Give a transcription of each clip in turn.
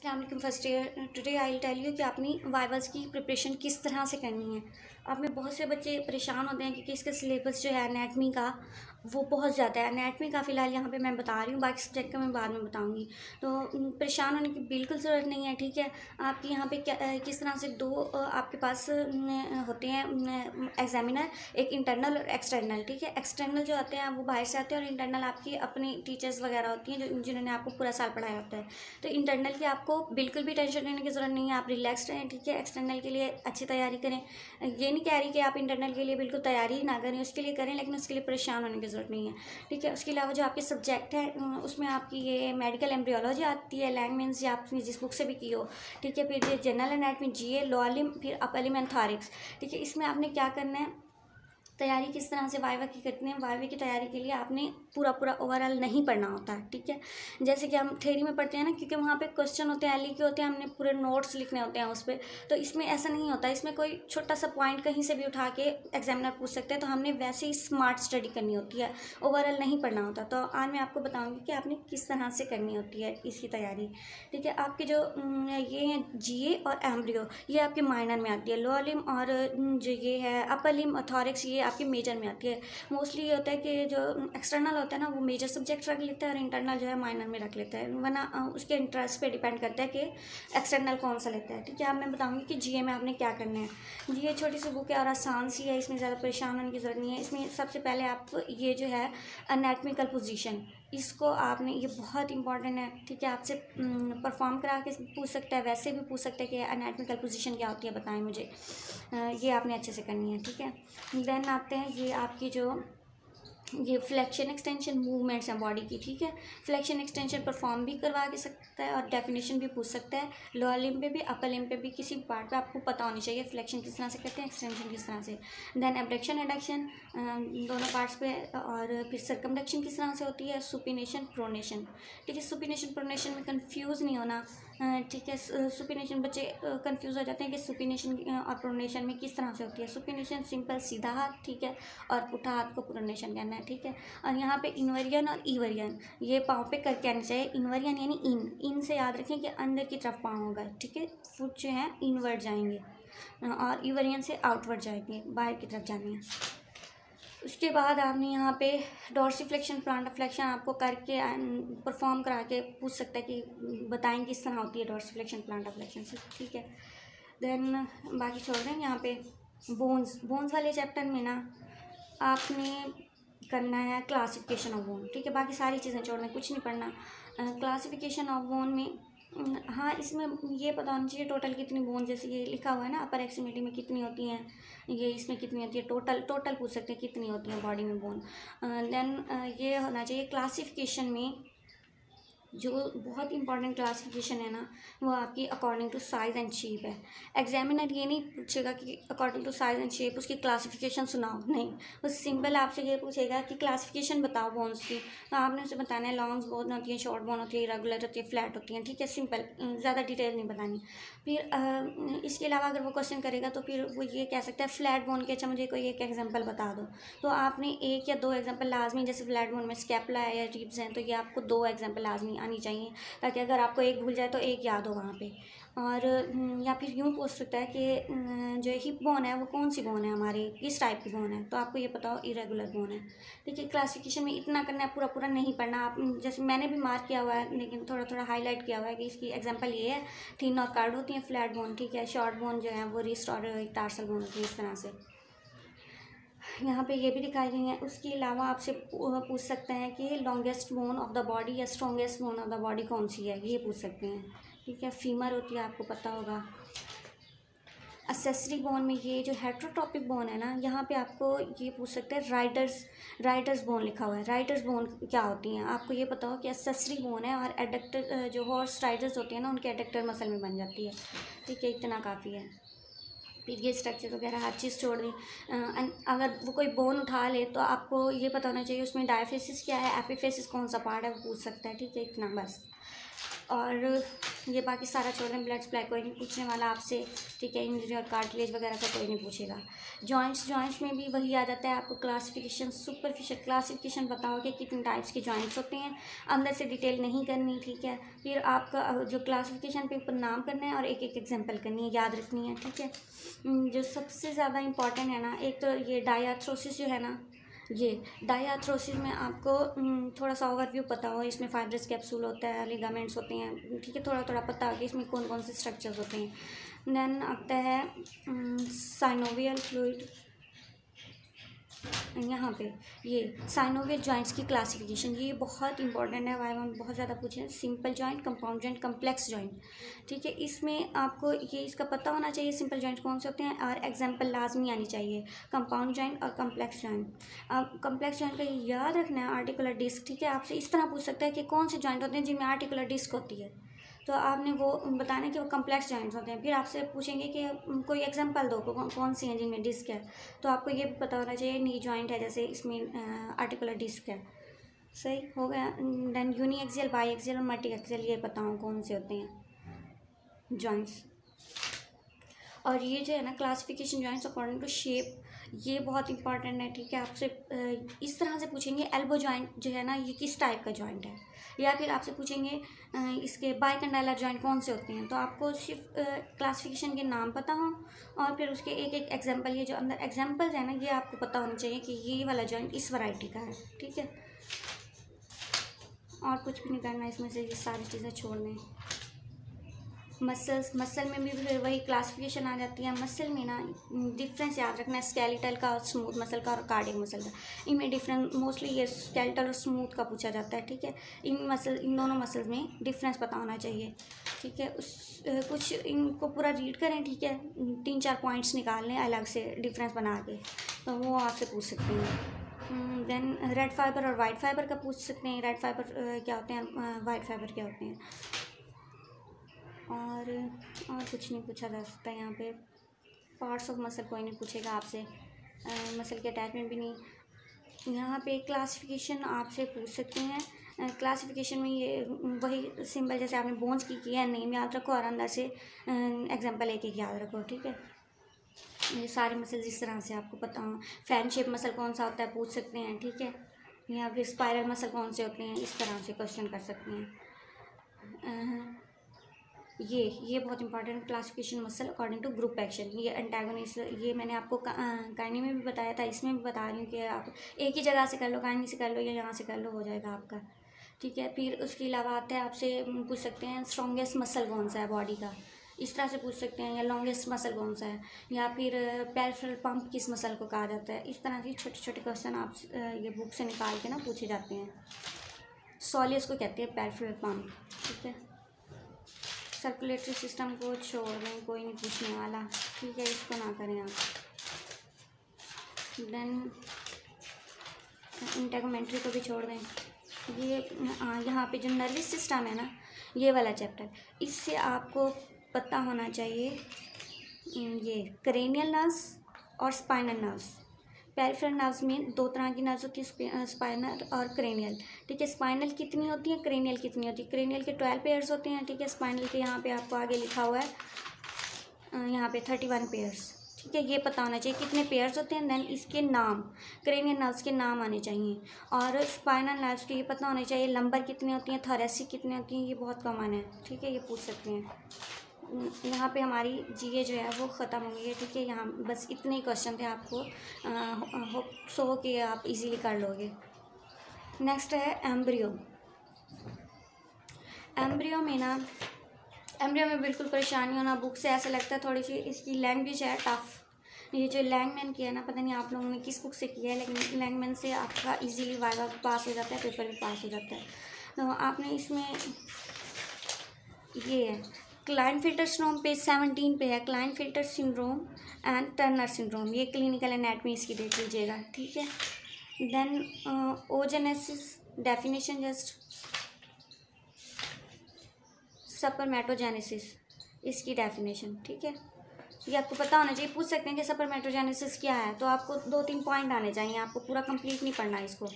अस्सलामुअलैकुम first year. Today I will tell you कि अपनी वाइवास की प्रिपरेशन किस तरह से करनी है। आप में बहुत से बच्चे परेशान होते हैं क्योंकि इसका सिलेबस जो है एनाटमी का वो बहुत ज़्यादा है। एनाटमी का फ़िलहाल यहाँ पे मैं बता रही हूँ, बाकी सब्जेक्ट का मैं बाद में बताऊँगी। तो परेशान होने की बिल्कुल ज़रूरत नहीं है, ठीक है। आपकी यहाँ पे क्या किस तरह से दो आपके पास होते हैं एग्जामिनर, एक इंटरनल और एक्सटर्नल, ठीक है। एक्सटर्नल जो आते हैं वो बाहर से आते हैं और इंटरनल आपकी अपनी टीचर्स वगैरह होती हैं जो जिन्होंने आपको पूरा साल पढ़ाया होता है। तो इंटरनल की आपको बिल्कुल भी टेंशन लेने की ज़रूरत नहीं है, आप रिलैक्स रहें, ठीक है। एक्सटर्नल के लिए अच्छी तैयारी करें। ये नहीं कह रही कि आप इंटरनल के लिए बिल्कुल तैयारी ही ना करें, उसके लिए करें, लेकिन उसके लिए परेशान होने की ज़रूरत नहीं है, ठीक है। उसके अलावा जो आपके सब्जेक्ट हैं उसमें आपकी ये मेडिकल एम्ब्रियोलॉजी आती है, लैंग्वेज या आपने जिस बुक से भी की हो, ठीक है। फिर ये जनरल एनाटमी, जीए, लोअर लिम्ब, फिर अपर लिम्ब एंड थॉरैक्स, ठीक है। इसमें आपने क्या करना है, तैयारी किस तरह से वाइवा की करते हैं। वाइवा की तैयारी के लिए आपने पूरा ओवरऑल नहीं पढ़ना होता है, ठीक है। जैसे कि हम थ्योरी में पढ़ते हैं ना, क्योंकि वहाँ पे क्वेश्चन होते हैं, एलई के होते हैं, हमने पूरे नोट्स लिखने होते हैं उस पर। तो इसमें ऐसा नहीं होता, इसमें कोई छोटा सा पॉइंट कहीं से भी उठा के एग्जामिनर पूछ सकते हैं। तो हमने वैसे ही स्मार्ट स्टडी करनी होती है, ओवरऑल नहीं पढ़ना होता। तो आज मैं आपको बताऊँगी कि आपने किस तरह से करनी होती है इसकी तैयारी, ठीक है। आपके जो ये हैं जीए और एम्ब्रियो, ये आपके माइनर में आती है। लोअर लिम्ब और जो ये है अपर लिम्ब और थॉरैक्स, ये आपके मेजर में आती है। मोस्टली ये होता है कि जो एक्सटर्नल होता है ना वो मेजर सब्जेक्ट रख लेता है और इंटरनल जो है माइनर में रख लेता है, वरना उसके इंटरेस्ट पे डिपेंड करता है कि एक्सटर्नल कौन सा लेता है, ठीक है। अब मैं बताऊंगी कि जीए में आपने क्या करना है। जीए छोटी सी बुक है और आसान सी है, इसमें ज़्यादा परेशान होने की ज़रूरत नहीं है। इसमें सबसे पहले आप ये जो है एनाटॉमिकल पोजीशन, इसको आपने, ये बहुत इंपॉर्टेंट है, ठीक है। आपसे परफॉर्म करा के पूछ सकता है, वैसे भी पूछ सकता है कि एनाटॉमिकल पोजीशन क्या होती है, बताएं मुझे। ये आपने अच्छे से करनी है, ठीक है। देन आते हैं ये आपकी जो ये फ्लेक्शन एक्सटेंशन मूवमेंट्स हैं बॉडी की, ठीक है। फ्लेक्शन एक्सटेंशन परफॉर्म भी करवा के सकता है और डेफिनेशन भी पूछ सकता है। लोअर लिम्ब पे भी अपर लिम्ब पे भी किसी पार्ट पे आपको पता होनी चाहिए फ्लेक्शन किस तरह से करते हैं, एक्सटेंशन किस तरह से। देन एब्डक्शन एडक्शन दोनों पार्ट्स पे, और फिर सर्कमडक्शन किस तरह से होती है, सुपिनेशन प्रोनेशन, ठीक है। सुपिनेशन प्रोनेशन में कंफ्यूज नहीं होना, ठीक है। सुपिनेशन बच्चे कंफ्यूज हो जाते हैं कि सुपिनेशन और प्रोनेशन में किस तरह से होती है। सुपिनेशन सिंपल सीधा हाथ, ठीक है, और पुट्ठा हाथ को प्रोनेशन कहना है, ठीक है। और यहाँ पे इनवर्जन और ईवर्जन ये पाँव पे करके आनी चाहिए। इनवर्जन यानी इन से याद रखें कि अंदर की तरफ पाँव होगा, ठीक है। फुट जो है इनवर्ड जाएंगे और ईवर्जन से आउटवर्ड जाएंगे, बाहर की तरफ जाएंगे। उसके बाद आपने यहाँ पे डॉर्सिफ्लेक्शन प्लांटर फ्लेक्शन आपको करके परफॉर्म करा के पूछ सकता है कि बताएं किस तरह होती है डॉर्सिफ्लेक्शन प्लांटर फ्लेक्शन से, ठीक है। देन बाकी छोड़ दें। यहाँ पे बोन्स वाले चैप्टर में ना आपने करना है क्लासिफिकेशन ऑफ बोन, ठीक है। बाकी सारी चीज़ें छोड़ दें, कुछ नहीं पढ़ना। क्लासिफिकेशन ऑफ बोन में हाँ, इसमें ये पता होना चाहिए टोटल कितनी बोन, जैसे ये लिखा हुआ है ना अपर एक्सट्रीमिटी में कितनी होती हैं, ये इसमें कितनी होती है, टोटल पूछ सकते हैं कितनी होती है बॉडी में बोन। देन ये होना चाहिए क्लासिफिकेशन में, जो बहुत इंपॉर्टेंट क्लासिफिकेशन है ना वो आपकी according to size and shape है। एग्जामिनर ये नहीं पूछेगा कि according to size and shape उसकी क्लासिफिकेशन सुनाओ, नहीं, वो सिंपल आपसे ये पूछेगा कि क्लासिफिकेशन बताओ बोन्स की। तो आपने उसे बताना है लॉन्ग बोन होती है, शॉर्ट बोन होती है, रेगुलर होती है, फ्लैट होती है, ठीक है। सिंपल, ज़्यादा डिटेल नहीं बतानी। फिर इसके अलावा अगर वो क्वेश्चन करेगा तो फिर वो ये कह सकता है फ्लैट बोन के, अच्छा मुझे कोई एक एग्जाम्पल बता दो। तो आपने एक या दो एग्जाम्पल लाजमी, जैसे फ्लैट बोन में स्कैपुला है या रिब्स हैं, तो ये आपको दो एग्जाम्पल लाजमी आनी चाहिए, ताकि अगर आपको एक भूल जाए तो एक याद हो वहाँ पे। और या फिर यूँ पूछ सकता है कि जो हिप बोन है वो कौन सी बोन है हमारी, किस टाइप की बोन है, तो आपको ये पता हो इरेगुलर बोन है, ठीक है। क्लासिफिकेशन में इतना करना है, पूरा नहीं पढ़ना। आप जैसे मैंने भी मार्क किया हुआ है, लेकिन थोड़ा हाईलाइट किया हुआ है कि इसकी एग्जाम्पल ये है, थिन और कार्ड होती हैं फ्लैट बोन, ठीक है। शॉर्ट बोन जो है वो रिस्ट और टार्सल बोन होती है, इस तरह से यहाँ पे ये भी दिखाई गई है। उसके अलावा आपसे पूछ सकते हैं कि longest bone of the body या strongest bone of the body कौन सी है, ये पूछ सकते हैं, ठीक है। फीमर होती है, आपको पता होगा। एक्सेसरी बोन में ये जो हेट्रोट्रोपिक बोन है ना, यहाँ पे आपको ये पूछ सकते हैं राइडर्स बोन लिखा हुआ है। राइडर्स बोन क्या होती हैं, आपको ये पता हो कि एक्सेसरी बोन है और एडक्टर जो हॉर्स राइडर्स होते हैं ना उनके एडक्टर मसल में बन जाती है, ठीक है। इतना काफ़ी है। फिर ये स्ट्रक्चर वगैरह हर चीज़ छोड़ दी। अगर वो कोई बोन उठा ले तो आपको ये पता होना चाहिए उसमें डायफेसिस क्या है, एपिफेसिस कौन सा पार्ट है, वो पूछ सकता है, ठीक है। इतना बस। और ये बाकी सारा छोड़ दें, ब्लड सप्लाई कोई नहीं पूछने वाला आपसे, ठीक है। इंजरी और कार्टिलेज वगैरह का कोई नहीं पूछेगा। जॉइंट्स में भी वही आ जाता है आपको क्लासिफिकेशन, सुपरफिशियल क्लासिफिकेशन बताओगे कितने टाइप्स के जॉइंट्स होते हैं, अंदर से डिटेल नहीं करनी, ठीक है। फिर आपका जो क्लासिफिकेशन पे ऊपर नाम करना है और एक एक एग्जाम्पल करनी है, याद रखनी है, ठीक है। जो सबसे ज़्यादा इंपॉर्टेंट है ना, एक तो ये डायआर्थरोसिस जो है ना, ये डायआर्थरोसिस में आपको थोड़ा सा ओवरव्यू पता हो, इसमें फाइब्रस कैप्सूल होता है, लिगामेंट्स होते हैं, ठीक है, थोड़ा थोड़ा पता हो कि इसमें कौन कौन से स्ट्रक्चर्स होते हैं। देन आता है साइनोवियल फ्लूइड, यहाँ पे ये साइनोवियल जॉइंट्स की क्लासिफिकेशन, ये बहुत इंपॉर्टेंट है, वाइवा में बहुत ज़्यादा पूछे हैं। Simple joint, compound joint, complex joint, ठीक है। इसमें आपको ये इसका पता होना चाहिए सिंपल जॉइंट कौन से होते हैं, और एग्जांपल लाजमी आनी चाहिए, कंपाउंड जॉइंट और कम्प्लेक्स जॉइंट। अब कम्प्लेक्स जॉइंट का याद रखना है आर्टिकुलर डिस्क, ठीक है। आपसे इस तरह पूछ सकता है कि कौन से जॉइंट होते हैं जिनमें आर्टिकुलर डिस्क होती है, तो आपने वो बताना है कि वो कम्प्लेक्स जॉइंट्स होते हैं। फिर आपसे पूछेंगे कि कोई एग्जांपल दो, कौन सी हैं जिनमें डिस्क है, तो आपको ये पता होना चाहिए नी जॉइंट है, जैसे इसमें आर्टिकुलर डिस्क है, सही हो गया। Then uniaxial, biaxial और मल्टी एक्सियल, ये पता हो कौन से होते हैं जॉइंट्स। और ये जो है ना classification joints according to shape, ये बहुत इंपॉर्टेंट है, ठीक है। आपसे इस तरह से पूछेंगे एल्बो जॉइंट जो है ना, ये किस टाइप का जॉइंट है, या फिर आपसे पूछेंगे इसके बाइकंडाइलर जॉइंट कौन से होते हैं, तो आपको सिर्फ क्लासिफिकेशन के नाम पता हो और फिर उसके एक एक एग्जांपल, ये जो अंदर एग्जांपल्स है ना, ये आपको पता होना चाहिए कि ये वाला जॉइंट इस वैरायटी का है, ठीक है। और कुछ भी नहीं करना इसमें से, ये सारी चीज़ें छोड़ दें। मसल में भी फिर वही क्लासिफिकेशन आ जाती है। मसल में ना डिफरेंस याद रखना है स्केलेटल का और स्मूथ मसल का और कार्डियक मसल का, इनमें डिफरेंस मोस्टली ये स्केलेटल और स्मूथ का पूछा जाता है, ठीक है। इन दोनों मसल्स में डिफरेंस पता होना चाहिए, ठीक है। कुछ इनको पूरा रीड करें, ठीक है, 3-4 पॉइंट्स निकाल लें अलग से डिफरेंस बना के, तो वो आपसे पूछ सकते हैं। देन रेड फाइबर और वाइट फाइबर का पूछ सकते हैं, रेड फाइबर क्या होते हैं, वाइट फाइबर क्या होते हैं। और कुछ नहीं पूछा जा सकता यहाँ पे। पार्ट्स ऑफ मसल कोई नहीं पूछेगा आपसे, मसल के अटैचमेंट भी नहीं। यहाँ पे क्लासिफिकेशन आपसे पूछ सकते हैं। क्लासिफिकेशन में ये वही सिंबल जैसे आपने बोन्स की किया है, नेम याद रखो और अंदर से एग्जांपल एक एक याद रखो, ठीक है। ये सारे मसल इस तरह से आपको पता हो। फैन शेप मसल कौन सा होता है पूछ सकते हैं, ठीक है। या फिर स्पाइरल मसल कौन से होते हैं, इस तरह से क्वेश्चन कर सकते हैं। ये बहुत important classification muscle according to group action. ये एंटागोनिस्ट, ये मैंने आपको काइनी में भी बताया था, इसमें भी बता रही हूँ कि आप एक ही जगह से कर लो, काइनी से कर लो या यहाँ से कर लो, हो जाएगा आपका, ठीक है। फिर उसके अलावा आता है, आपसे पूछ सकते हैं स्ट्रॉन्गेस्ट मसल कौन सा है बॉडी का, इस तरह से पूछ सकते हैं, या लॉन्गेस्ट मसल कौन सा है, या फिर पेरिफेरल पंप किस मसल को कहा जाता है। इस तरह के छोटे छोटे क्वेश्चन आप ये बुक से निकाल के ना पूछे जाते हैं। सोलियस को कहते हैं पेरिफेरल पंप, ठीक है। सर्कुलेटरी सिस्टम को छोड़ दें, कोई नहीं पूछने वाला, ठीक है, इसको ना करें आप। देन इंटेगोमेंट्री को भी छोड़ दें। ये यहाँ पे जो नर्वस सिस्टम है ना, ये वाला चैप्टर, इससे आपको पता होना चाहिए ये क्रेनियल नर्व्स और स्पाइनल नर्व्स। पेरिफेरल नर्व्स में 2 तरह की नर्व्स होती है, स्पाइनल और क्रेनियल, ठीक है। स्पाइनल कितनी होती है, क्रेनियल कितनी होती है। क्रेनियल के 12 पेयर्स होते हैं, ठीक है। स्पाइनल के यहाँ पे आपको आगे लिखा हुआ है यहाँ पे 31 पेयर्स, ठीक है। ये पता होना चाहिए कितने पेयर्स होते हैं। देन इसके नाम, क्रेनियल नर्व्स के नाम आने चाहिए, और स्पाइनल नर्व्स के ये पता होना चाहिए लंबर कितनी होती हैं, थोरेसिक कितनी होती हैं, ये बहुत कॉमन है, ठीक है, ये पूछ सकते हैं। यहाँ पे हमारी जीए जो है वो ख़त्म हो गई है, ठीक है। यहाँ बस इतने ही क्वेश्चन थे, आपको होप सो कि आप इजीली कर लोगे। नेक्स्ट है एम्ब्रियो। एम्ब्रियो में बिल्कुल परेशानी होना, बुक से ऐसा लगता है थोड़ी सी इसकी लैंग्वेज है टफ। ये जो लैंगमैन किया है ना, पता नहीं आप लोगों ने किस बुक से किया है, लेकिन लैंगमैन से आपका इजीली वाइवा पास हो जाता है, पेपर भी पास हो जाता है। तो आपने इसमें ये है क्लाइनफिल्टर सिंड्रोम, पेज 17 पे है, क्लाइनफिल्टर सिंड्रोम एंड टर्नर सिंड्रोम, ये क्लिनिकल एनाटमी इसकी देख लीजिएगा, ठीक है। देन ओजेनेसिस डेफिनेशन, जस्ट सपर्मेटोजेनेसिस, इसकी डेफिनेशन, ठीक है। ये आपको पता होना चाहिए, पूछ सकते हैं कि सपर्मेटोजेनेसिस क्या है, तो आपको 2-3 पॉइंट आने चाहिए, आपको पूरा कंप्लीट नहीं पढ़ना है इसको।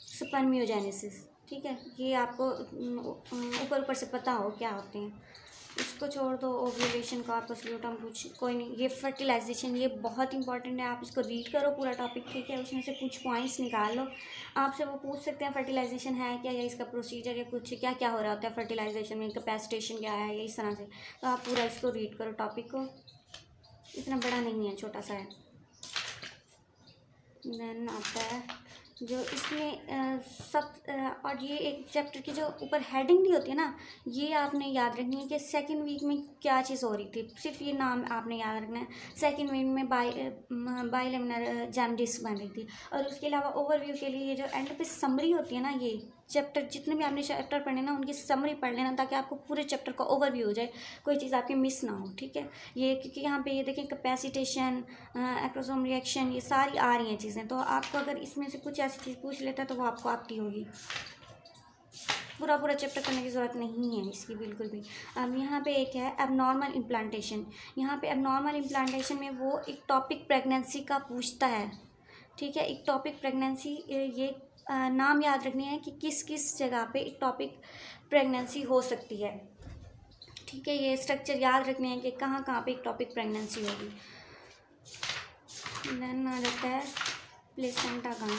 स्पर्मियोजेनेसिस, ठीक है, ये आपको ऊपर ऊपर से पता हो क्या होते हैं। इसको छोड़ दो, ओव्यूलेशन कॉर्पस ल्यूटम कुछ कोई नहीं। ये फर्टिलाइजेशन, ये बहुत इंपॉर्टेंट है, आप इसको रीड करो पूरा टॉपिक, ठीक है, उसमें से कुछ पॉइंट्स निकाल लो। आपसे वो पूछ सकते हैं फर्टिलाइजेशन है क्या, या इसका प्रोसीजर, या कुछ क्या क्या हो रहा होता है फर्टिलाइजेशन में, कैपेसिटेशन क्या है, या इस तरह से। तो आप पूरा इसको रीड करो टॉपिक को, इतना बड़ा नहीं है, छोटा सा है। देन आता है जो इसमें और ये एक चैप्टर की जो ऊपर हेडिंग भी होती है ना, ये आपने याद रखनी है कि सेकंड वीक में क्या चीज़ हो रही थी, सिर्फ ये नाम आपने याद रखना है। सेकंड वीक में बाइलेमिनर जॉन्डिस बन रही थी। और उसके अलावा ओवरव्यू के लिए ये जो एंड पे समरी होती है ना, ये चैप्टर जितने भी आपने चैप्टर पढ़े ना उनकी समरी पढ़ लेना, ताकि आपको पूरे चैप्टर का ओवरव्यू हो जाए, कोई चीज़ आपकी मिस ना हो, ठीक है। ये क्योंकि यहाँ पे ये देखें कैपेसिटेशन, एक्रोसोम रिएक्शन, ये सारी आ रही हैं चीज़ें, तो आपको अगर इसमें से कुछ ऐसी चीज़ पूछ लेता है तो वो आपको आती होगी। पूरा चैप्टर करने की ज़रूरत नहीं है इसकी बिल्कुल भी। अब यहाँ पे एक है एबनॉर्मल इम्प्लांटेशन। यहाँ पे एबनॉर्मल इम्प्लांटेशन में वो एक टॉपिक प्रेगनेंसी का पूछता है, ठीक है। एक टॉपिक प्रेगनेंसी, ये नाम याद रखनी है कि किस किस जगह पे एक टॉपिक प्रेगनेंसी हो सकती है, ठीक है। ये स्ट्रक्चर याद रखने हैं कि कहाँ कहाँ पे एक टॉपिक प्रेगनेंसी होगी। देन आ जाता है प्लेसेंटा कहाँ,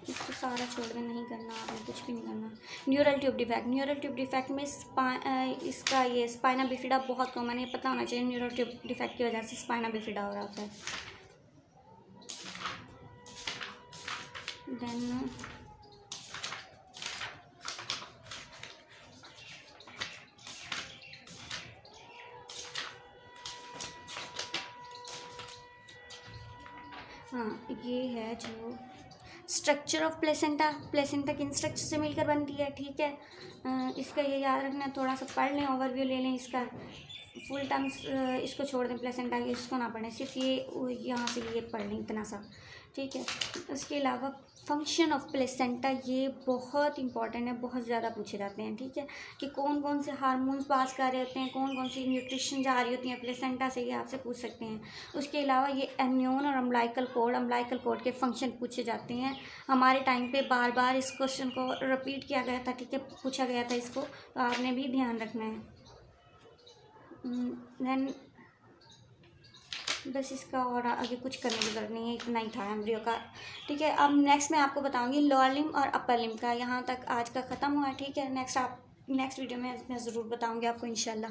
इसको सारा छोड़ के नहीं करना आपने, कुछ भी नहीं करना। Neural tube defect, neural tube defect में इसका ये स्पाइना बिफिडा बहुत कॉमन है, पता होना चाहिए। न्यूरल ट्यूब डिफेक्ट की वजह से स्पाइना बिफिडा हो रहा होता है। देन हाँ, ये है जो स्ट्रक्चर ऑफ प्लेसेंटा, प्लेसेंटा किन स्ट्रक्चर से मिलकर बनती है, ठीक है। इसका ये याद रखना है, थोड़ा सा पढ़ लें, ओवरव्यू ले लें इसका। फुल टर्म्स इसको छोड़ दें, प्लेसेंटा की इसको ना पढ़ें, सिर्फ ये यहाँ से ये पढ़ लें इतना सा, ठीक है। उसके अलावा फंक्शन ऑफ प्लेसेंटा, ये बहुत इंपॉर्टेंट है, बहुत ज़्यादा पूछे जाते हैं, ठीक है, कि कौन कौन से हार्मोन्स पास कर रहे होते हैं, कौन कौन सी न्यूट्रिशन जा रही होती हैं प्लेसेंटा से, ये आपसे पूछ सकते हैं। उसके अलावा ये एम्नियन और अम्बिलिकल कोड के फंक्शन पूछे जाते हैं। हमारे टाइम पे बार बार इस क्वेश्चन को रिपीट किया गया था, ठीक है, पूछा गया था इसको, तो आपने भी ध्यान रखना है। देन बस इसका और आगे कुछ करने की ज़रूरत नहीं है, इतना ही था एम्ब्रियो का, ठीक है। अब नेक्स्ट मैं आपको बताऊंगी लोअर लिम्ब और अपर लिम्ब का। यहाँ तक आज का ख़त्म हुआ है, ठीक है। नेक्स्ट वीडियो में मैं ज़रूर बताऊंगी आपको इंशाल्लाह।